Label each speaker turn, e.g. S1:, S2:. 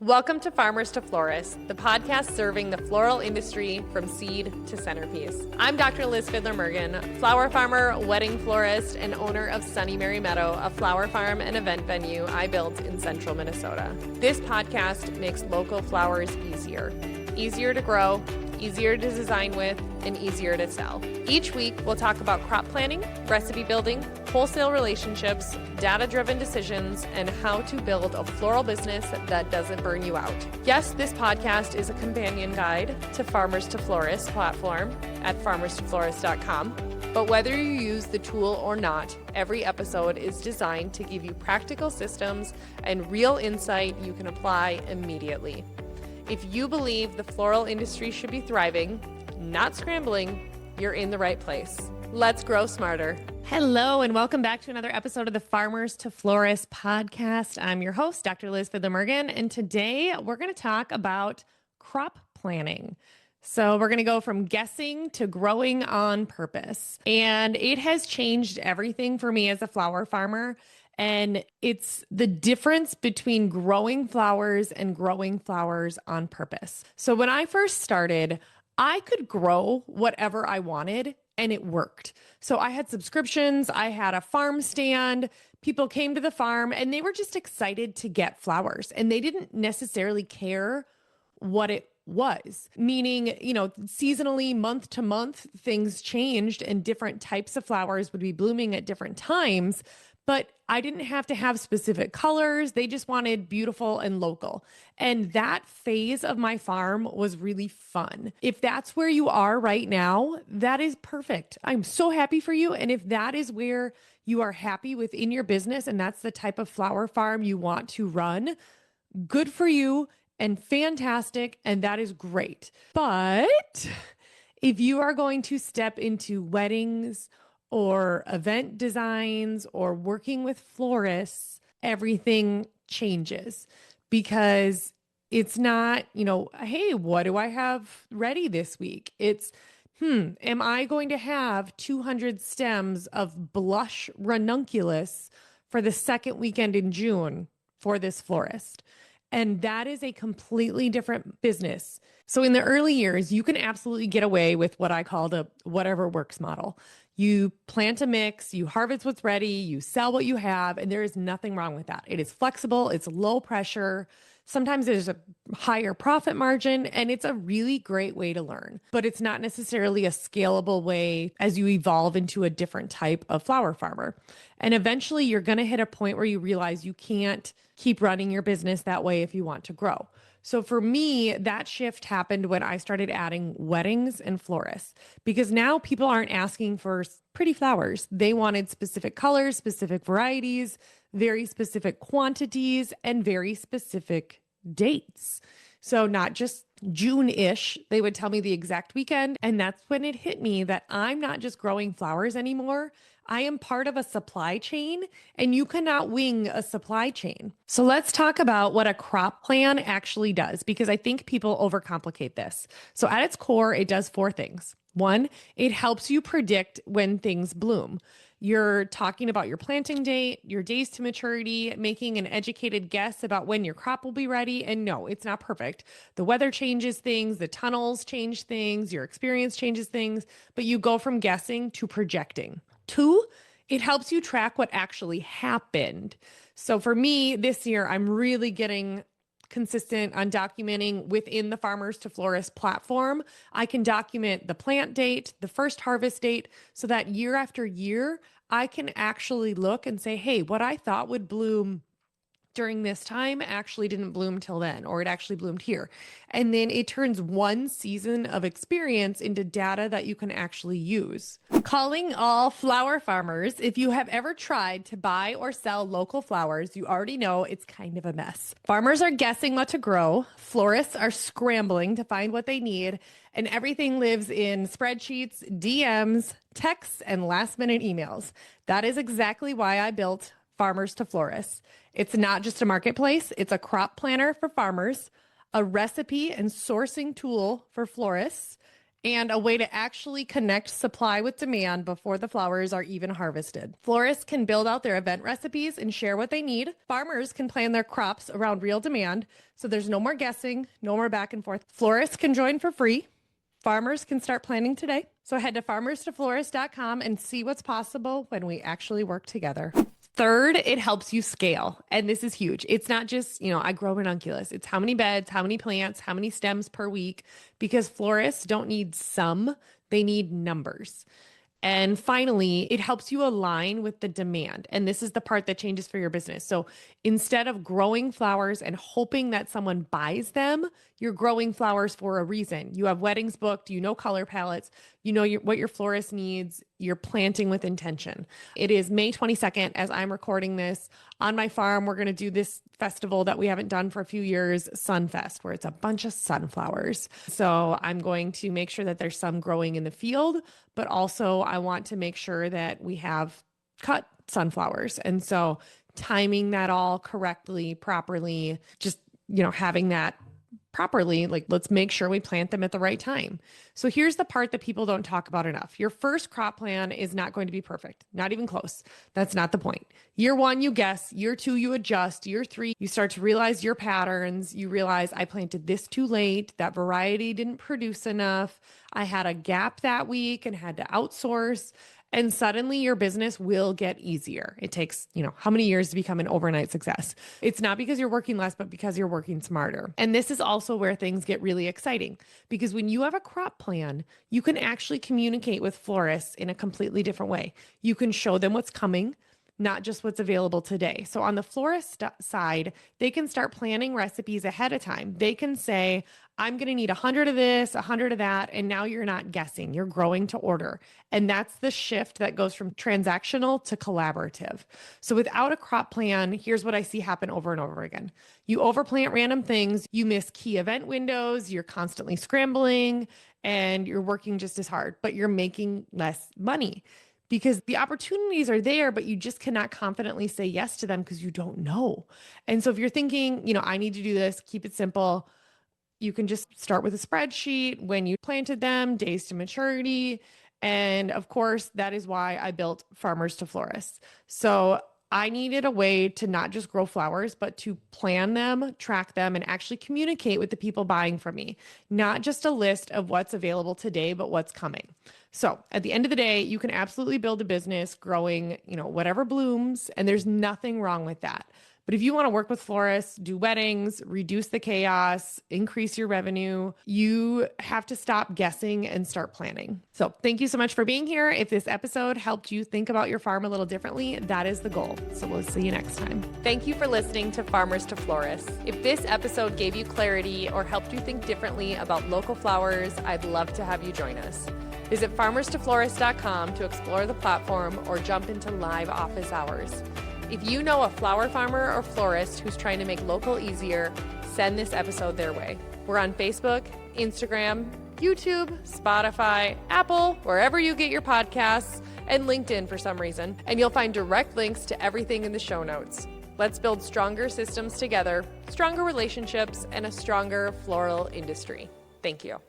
S1: Welcome to Farmers to Florists, the podcast serving the floral industry from seed to centerpiece. I'm Dr. Liz Fiedler Mergen, flower farmer, wedding florist, and owner of Sunny Mary Meadow, a flower farm and event venue I built in central Minnesota. This podcast makes local flowers easier to grow, easier to design with, and easier to sell. Each week, we'll talk about crop planning, recipe building, wholesale relationships, data-driven decisions, and how to build a floral business that doesn't burn you out. Yes, this podcast is a companion guide to Farmers to Florists platform at farmerstoflorist.com. But whether you use the tool or not, every episode is designed to give you practical systems and real insight you can apply immediately. If you believe the floral industry should be thriving, not scrambling, you're in the right place. Let's grow smarter. Hello, and welcome back to another episode of the Farmers to Florists podcast. I'm your host, Dr. Liz Fiedler Mergen, and today we're going to talk about crop planning. So we're going to go from guessing to growing on purpose. And it has changed everything for me as a flower farmer. And it's the difference between growing flowers and growing flowers on purpose. So when I first started, I could grow whatever I wanted and it worked. So I had subscriptions, I had a farm stand, people came to the farm and they were just excited to get flowers and they didn't necessarily care what it was. Meaning, seasonally, month to month, things changed and different types of flowers would be blooming at different times. But I didn't have to have specific colors. They just wanted beautiful and local. And that phase of my farm was really fun. If that's where you are right now, that is perfect. I'm so happy for you. And if that is where you are happy within your business and that's the type of flower farm you want to run, good for you and fantastic. And that is great. But if you are going to step into weddings or event designs or working with florists, everything changes because it's not, hey, what do I have ready this week? It's, am I going to have 200 stems of blush ranunculus for the second weekend in June for this florist? And that is a completely different business. So in the early years, you can absolutely get away with what I call the whatever works model. You plant a mix, you harvest what's ready, you sell what you have, and there is nothing wrong with that. It is flexible, it's low pressure. Sometimes there's a higher profit margin, and it's a really great way to learn. But it's not necessarily a scalable way as you evolve into a different type of flower farmer. And eventually you're going to hit a point where you realize you can't keep running your business that way if you want to grow. So for me, that shift happened when I started adding weddings and florists, because now people aren't asking for pretty flowers. They wanted specific colors, specific varieties, very specific quantities, and very specific dates. So not just June-ish, they would tell me the exact weekend. And that's when it hit me that I'm not just growing flowers anymore. I am part of a supply chain, and you cannot wing a supply chain. So let's talk about what a crop plan actually does, because I think people overcomplicate this. So at its core, it does four things. One, it helps you predict when things bloom. You're talking about your planting date, your days to maturity, making an educated guess about when your crop will be ready. And no, it's not perfect. The weather changes things, the tunnels change things, your experience changes things, but you go from guessing to projecting. Two, it helps you track what actually happened. So for me this year, I'm really getting consistent on documenting within the Farmers to Florist platform. I can document the plant date, the first harvest date, so that year after year, I can actually look and say, hey, what I thought would bloom during this time actually didn't bloom till then, or it actually bloomed here. And then it turns one season of experience into data that you can actually use. Calling all flower farmers, if you have ever tried to buy or sell local flowers, you already know it's kind of a mess. Farmers are guessing what to grow, florists are scrambling to find what they need, and everything lives in spreadsheets, DMs, texts, and last-minute emails. That is exactly why I built Farmers to Florists. It's not just a marketplace, it's a crop planner for farmers, a recipe and sourcing tool for florists, and a way to actually connect supply with demand before the flowers are even harvested. Florists can build out their event recipes and share what they need. Farmers can plan their crops around real demand, so there's no more guessing, no more back and forth. Florists can join for free. Farmers can start planning today. So head to farmerstoflorist.com and see what's possible when we actually work together. Third, it helps you scale. And this is huge. It's not just, I grow ranunculus. It's how many beds, how many plants, how many stems per week, because florists don't need some, they need numbers. And finally, it helps you align with the demand. And this is the part that changes for your business. So instead of growing flowers and hoping that someone buys them, you're growing flowers for a reason. You have weddings booked, you know color palettes, you know what your florist needs, you're planting with intention. It is May 22nd as I'm recording this. On my farm, we're going to do this festival that we haven't done for a few years, Sunfest, where it's a bunch of sunflowers. So I'm going to make sure that there's some growing in the field, but also I want to make sure that we have cut sunflowers. And so timing that all correctly, properly, just, having that properly, let's make sure we plant them at the right time. So here's the part that people don't talk about enough. Your first crop plan is not going to be perfect, not even close. That's not the point. Year 1, you guess. Year 2, you adjust. Year 3, you start to realize your patterns. You realize I planted this too late. That variety didn't produce enough. I had a gap that week and had to outsource. And suddenly your business will get easier. It takes, how many years to become an overnight success? It's not because you're working less, but because you're working smarter. And this is also where things get really exciting, because when you have a crop plan, you can actually communicate with florists in a completely different way. You can show them what's coming, not just what's available today. So on the florist side, they can start planning recipes ahead of time. They can say, I'm going to need 100 of this, 100 of that. And now you're not guessing, you're growing to order. And that's the shift that goes from transactional to collaborative. So without a crop plan, here's what I see happen over and over again. You overplant random things, you miss key event windows, you're constantly scrambling, and you're working just as hard, but you're making less money. Because the opportunities are there, but you just cannot confidently say yes to them because you don't know. And so if you're thinking, I need to do this, keep it simple, you can just start with a spreadsheet, when you planted them, days to maturity. And of course, that is why I built Farmers to Florists. So I needed a way to not just grow flowers, but to plan them, track them, and actually communicate with the people buying from me. Not just a list of what's available today, but what's coming. So at the end of the day, you can absolutely build a business growing, whatever blooms, and there's nothing wrong with that. But if you want to work with florists, do weddings, reduce the chaos, increase your revenue, you have to stop guessing and start planning. So thank you so much for being here. If this episode helped you think about your farm a little differently, that is the goal. So we'll see you next time. Thank you for listening to Farmers to Florists. If this episode gave you clarity or helped you think differently about local flowers, I'd love to have you join us. Visit farmerstoflorist.com to explore the platform or jump into live office hours. If you know a flower farmer or florist who's trying to make local easier, send this episode their way. We're on Facebook, Instagram, YouTube, Spotify, Apple, wherever you get your podcasts, and LinkedIn for some reason. And you'll find direct links to everything in the show notes. Let's build stronger systems together, stronger relationships, and a stronger floral industry. Thank you.